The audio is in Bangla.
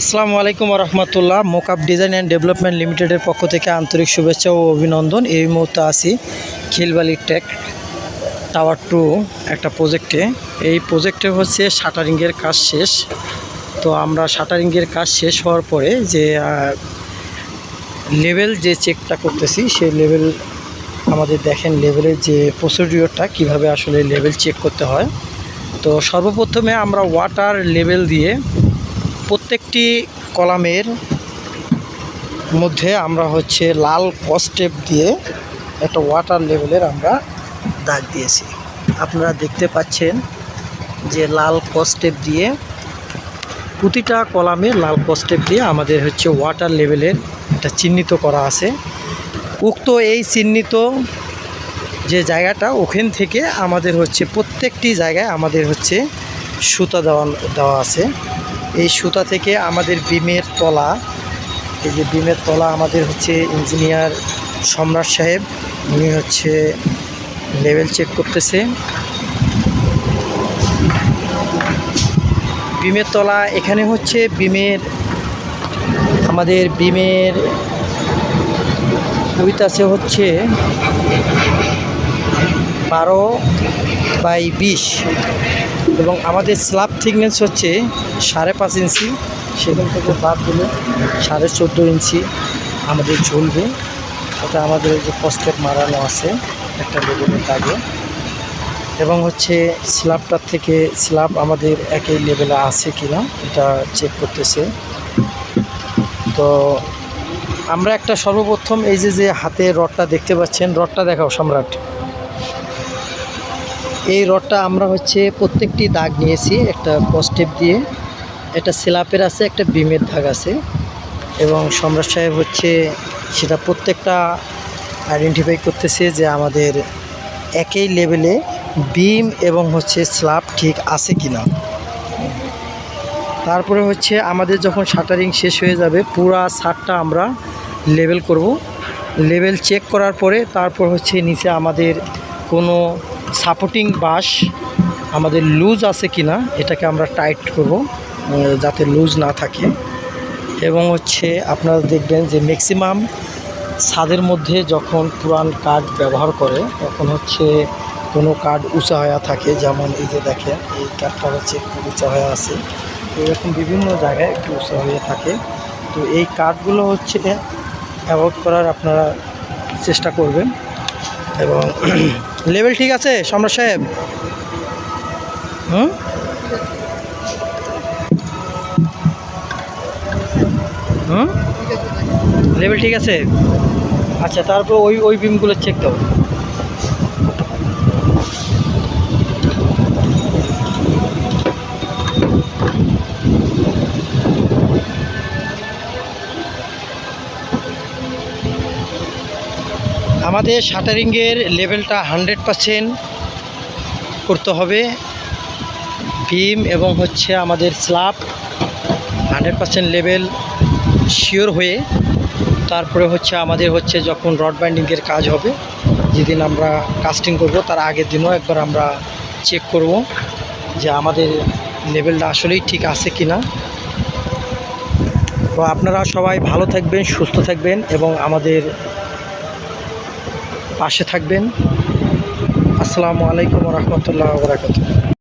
আসসালামু আলাইকুম রহমতুল্লাহ। মোকআপ ডিজাইন অ্যান্ড ডেভেলপমেন্ট লিমিটেডের পক্ষ থেকে আন্তরিক শুভেচ্ছা ও অভিনন্দন। এই মুহূর্তে আছি খিলবালি টেক টাওয়ার 2 একটা প্রজেক্টে। এই প্রজেক্টে হচ্ছে শাটারিংয়ের কাজ শেষ। তো আমরা শাটারিংয়ের কাজ শেষ হওয়ার পরে যে লেভেল যে চেকটা করতেছি সেই লেভেল আমাদের দেখেন লেভেলের যে প্রসিডিওরটা কিভাবে আসলে লেভেল চেক করতে হয়। তো সর্বপ্রথমে আমরা ওয়াটার লেভেল দিয়ে প্রত্যেকটি কলামের মধ্যে আমরা হচ্ছে লাল কস্টেপ দিয়ে একটা ওয়াটার লেভেলের আমরা দাগ দিয়েছি। আপনারা দেখতে পাচ্ছেন যে লাল কস্টেপ দিয়ে প্রতিটা কলামে লাল কস্টেপ দিয়ে আমাদের হচ্ছে ওয়াটার লেভেলের একটা চিহ্নিত করা আছে। উক্ত এই চিহ্নিত যে জায়গাটা ওখান থেকে আমাদের হচ্ছে প্রত্যেকটি জায়গায় আমাদের হচ্ছে সুতা দেওয়া আছে। এই সুতা থেকে আমাদের বিমের তলা, এই যে বিমের তলা আমাদের হচ্ছে ইঞ্জিনিয়ার সম্রাট সাহেব, উনি হচ্ছে লেভেল চেক করতেছে। বিমের তলা এখানে হচ্ছে আমাদের বিমের উইথ আছে হচ্ছে 12x20 এবং আমাদের স্ল্যাব থিকনেস হচ্ছে 5.5 ইঞ্চি। সেখান থেকে বাদ দিলে 14.5 ইঞ্চি আমাদের ঝুলবে। ওটা আমাদের যে কস্টেপ মারানো আছে একটা লেভেলের দাগে, এবং হচ্ছে স্ল্যাবটার থেকে স্ল্যাব আমাদের একই লেভেলে আছে কিনা এটা চেক করতেছে। তো আমরা একটা সর্বপ্রথম এই যে হাতে রডটা দেখতে পাচ্ছেন, রডটা দেখাও সম্রাট। এই রডটা আমরা হচ্ছে প্রত্যেকটি দাগ নিয়েছি একটা কস্টেপ দিয়ে। একটা স্ল্যাবের আছে, একটা বিমের দাগ আছে, এবং সম্রাট সাহেব হচ্ছে সেটা প্রত্যেকটা আইডেন্টিফাই করতেছে যে আমাদের একই লেভেলে বিম এবং হচ্ছে স্ল্যাব ঠিক আছে কিনা। তারপরে হচ্ছে আমাদের যখন শাটারিং শেষ হয়ে যাবে পুরা ছাদটা আমরা লেভেল করব। লেভেল চেক করার পরে তারপর হচ্ছে নিচে আমাদের কোনো সাপোর্টিং বাঁশ আমাদের লুজ আছে কিনা এটাকে আমরা টাইট করব যাতে লুজ না থাকে। এবং হচ্ছে আপনারা দেখবেন যে ম্যাক্সিমাম ছাদের মধ্যে যখন পুরান কাঠ ব্যবহার করে তখন হচ্ছে কোনো কাঠ উঁচা হয়ে থাকে, যেমন এই যে দেখেন এই কাঠটা হচ্ছে একটু উঁচা হয়ে আছে, এরকম বিভিন্ন জায়গায় একটু উঁচা হয়ে থাকে। তো এই কাঠগুলো হচ্ছে অ্যাভয়েড করার আপনারা চেষ্টা করবেন। এবং লেভেল ঠিক আছে সম্রাট সাহেব? লেভেল ঠিক আছে। আচ্ছা, তারপর ওই বিমগুলো চেক দাও। আমাদের শাটারিংয়ের লেভেলটা 100% করতে হবে। বিম এবং হচ্ছে আমাদের স্ল্যাব 100% লেভেল শিওর হয়ে তারপরে হচ্ছে আমাদের হচ্ছে যখন রড বাইন্ডিংয়ের কাজ হবে, যেদিন আমরা কাস্টিং করব তার আগের দিনও একবার আমরা চেক করব যে আমাদের লেভেলটা আসলেই ঠিক আছে কি না। তো আপনারা সবাই ভালো থাকবেন, সুস্থ থাকবেন এবং আমাদের পাশে থাকবেন। আসসালামু আলাইকুম রহমতুল্লাহ ওয়া বারাকাতুহু।